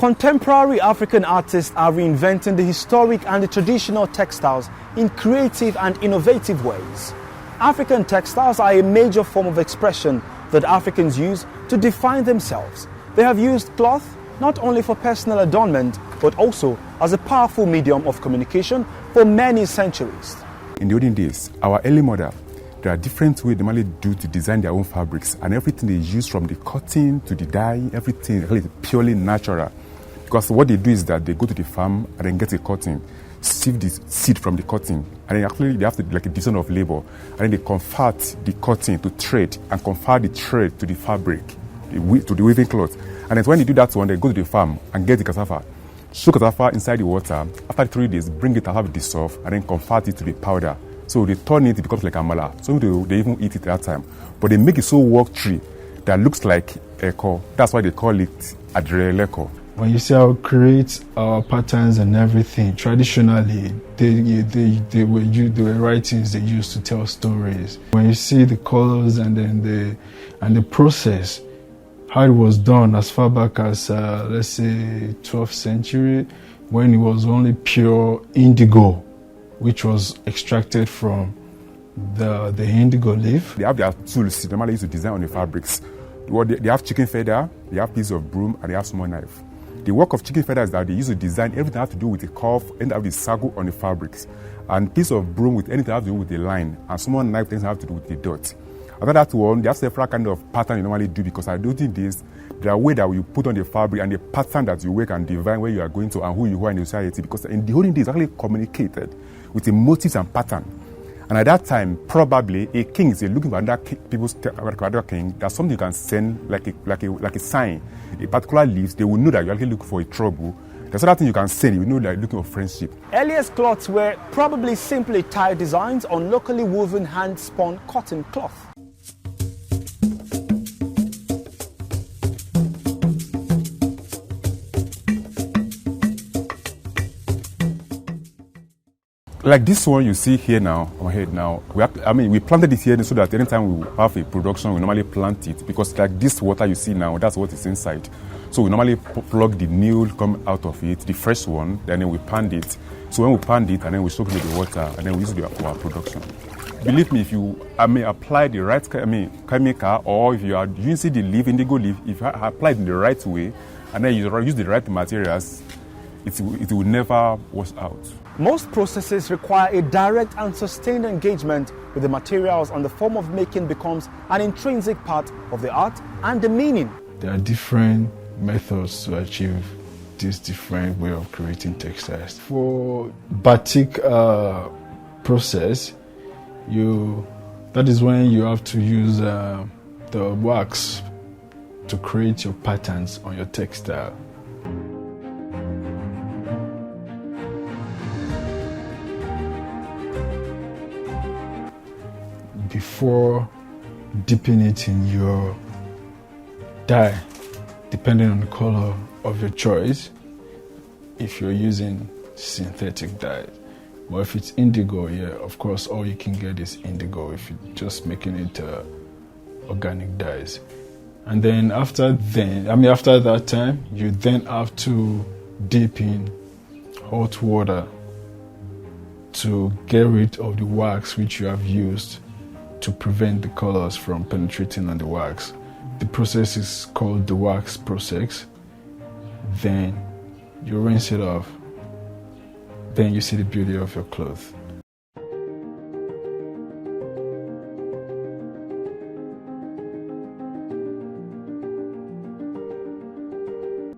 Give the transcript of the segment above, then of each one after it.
Contemporary African artists are reinventing the historic and the traditional textiles in creative and innovative ways. African textiles are a major form of expression that Africans use to define themselves. They have used cloth not only for personal adornment, but also as a powerful medium of communication for many centuries. In the olden days, our early mother, there are different ways they normally do to design their own fabrics, and everything they use from the cotton to the dye, everything is purely natural. Because what they do is that they go to the farm and then get a cotton, sieve the seed from the cotton, and then actually they have to like a division of labor, and then they convert the cotton to thread and convert the thread to the fabric, to the weaving cloth. And then when they do that one, they go to the farm and get the cassava, soak cassava inside the water. After 3 days, bring it and have it dissolved, and then convert it to the powder. So they turn it becomes like amala. So they even eat it at that time. But they make it so work-tree that looks like echo. That's why they call it Adire. When you see how we create our patterns and everything, traditionally, they were writings they used to tell stories. When you see the colors and then the process, how it was done as far back as, let's say, 12th century, when it was only pure indigo, which was extracted from the indigo leaf. They have their tools they normally use to design on the fabrics. They have chicken feather, they have piece of broom, and they have small knife. The work of chicken feather is that they use to design everything have to do with the curve and have the circle on the fabrics. And piece of broom with anything have to do with the line, and small knife things have to do with the dot. Another that one, they have several kind of pattern you normally do, because I don't think there are ways that you put on the fabric and the pattern that you work and divine where you are going to and who you are in the society, because in the olden days actually communicated with the motives and pattern. And at that time, probably a king is looking for another king. That's something you can send like a sign. A particular leaves, they will know that you're actually looking for a trouble. There's another thing you can send, you know that you're looking for friendship. Earliest cloths were probably simply tie designs on locally woven hand-spun cotton cloth. Like this one you see here now, on my head now, we planted it here so that anytime we have a production, we normally plant it, because like this water you see now, that's what is inside. So we normally plug the new come out of it, the fresh one, then we pound it. So when we pound it, and then we soak it with the water, and then we use it for our production. Believe me, if you apply the right chemical, or if you are using the leaf, indigo leaf, if you apply it in the right way, and then you use the right materials, it will never wash out. Most processes require a direct and sustained engagement with the materials, and the form of making becomes an intrinsic part of the art and the meaning. There are different methods to achieve this different way of creating textiles. For batik process, that is when you have to use the wax to create your patterns on your textile. Before dipping it in your dye, depending on the color of your choice, if you're using synthetic dye. But if it's indigo, yeah, of course, all you can get is indigo if you're just making it organic dyes. And then after that time, you then have to dip in hot water to get rid of the wax which you have used to prevent the colors from penetrating on the wax. The process is called the wax process. Then you rinse it off. Then you see the beauty of your cloth.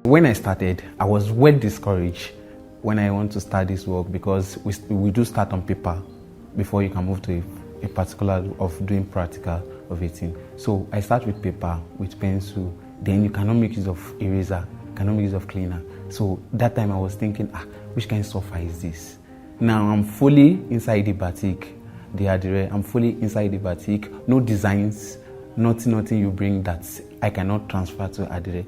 When I started, I was well discouraged when I want to start this work, because we do start on paper before you can move to a particular of doing practical of it. So I start with paper, with pencil, then you cannot make use of eraser, cannot make use of cleaner. So that time I was thinking, which kind of software is this? Now I'm fully inside the batik, the Adire, I'm fully inside the batik, no designs, nothing you bring that I cannot transfer to Adire.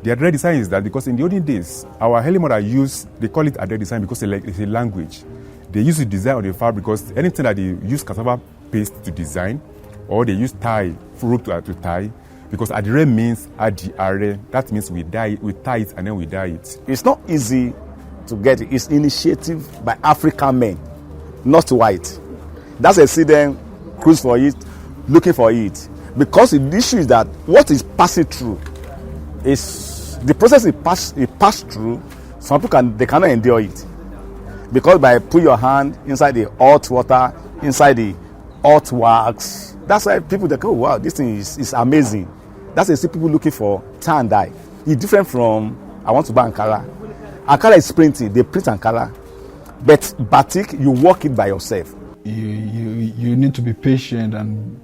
The Adire design is that because in the olden days, our early mother they call it Adire design because it's a language. They use to design on the fabric because anything that they use cassava paste to design, or they use tie, rope to tie, because Adire means Adire. That means we tie it and then we dye it. It's not easy to get it. It's initiative by African men, not white. That's a see them cruise for it, looking for it. Because the issue is that what is passing through is the process it passed through. Some people cannot endure it, because by put your hand inside the hot water, inside the hot wax. That's why people they go, wow, this thing is amazing. That's why you see people looking for tie and dye. It's different from I want to buy Ankara. Ankara is printing, they print Ankara. But batik, you work it by yourself. You need to be patient and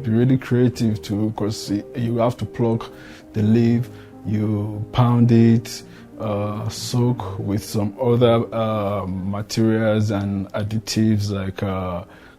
be really creative too, because you have to pluck the leaf, you pound it, soak with some other materials and additives like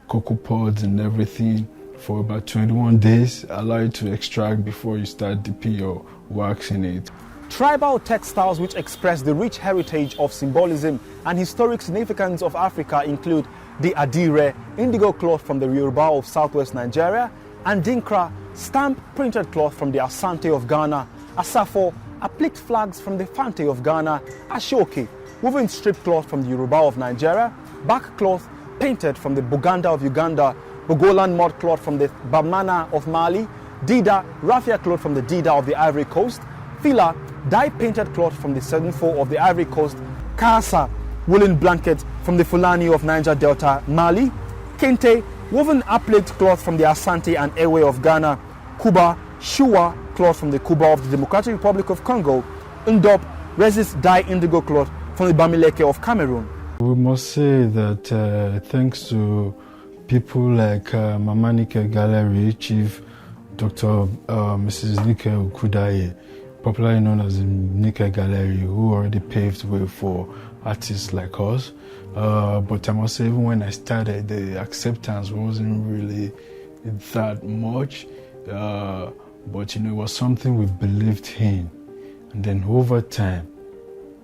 cocoa pods and everything for about 21 days. Allow it to extract before you start dipping your wax in it. Tribal textiles which express the rich heritage of symbolism and historic significance of Africa include the Adire, indigo cloth from the Yoruba of southwest Nigeria, and Adinkra, stamp printed cloth from the Asante of Ghana, Asafo, appliqued flags from the Fante of Ghana, Ashoke, woven strip cloth from the Yoruba of Nigeria, back cloth painted from the Buganda of Uganda, Bogolan Mud cloth from the Bamana of Mali, Dida, raffia cloth from the Dida of the Ivory Coast, Fila, dye-painted cloth from the Sedunfo of the Ivory Coast, Kaasa, woolen blanket from the Fulani of Niger Delta, Mali, Kente, woven applied cloth from the Asante and Ewe of Ghana, Kuba, Shua, cloth from the Kuba of the Democratic Republic of Congo, Ndop, resist dye indigo cloth from the Bamileke of Cameroon. We must say that thanks to people like Mama Nike Gallery Chief Dr. Mrs. Nike Okudaye, popularly known as the Nike Gallery, who already paved the way for artists like us. But I must say, even when I started, the acceptance wasn't really that much. But it was something we believed in. And then over time,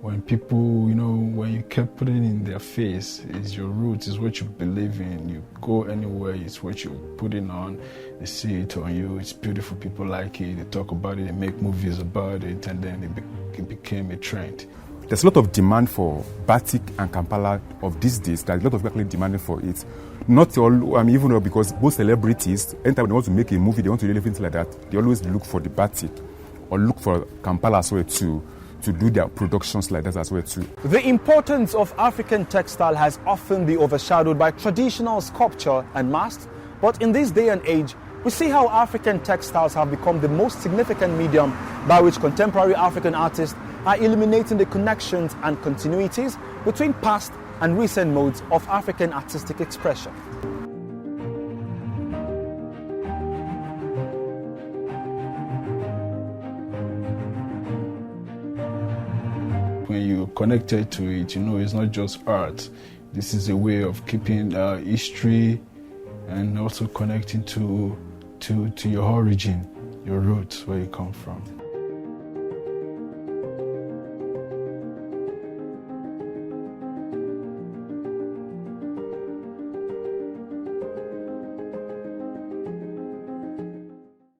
when people, when you kept putting in their face, it's your roots, it's what you believe in. You go anywhere, it's what you're putting on. They see it on you, it's beautiful, people like it, they talk about it, they make movies about it, and then it became a trend. There's a lot of demand for batik and Kampala of these days. There's a lot of people demanding for it. Not all, even though because most celebrities, anytime they want to make a movie, they want to do things like that, they always look for the batik or look for Kampala as well too, to do their productions like that as well too. The importance of African textile has often been overshadowed by traditional sculpture and masks, but in this day and age, we see how African textiles have become the most significant medium by which contemporary African artists are illuminating the connections and continuities between past and recent modes of African artistic expression. When you're connected to it, it's not just art. This is a way of keeping history and also connecting to your origin, your roots, where you come from.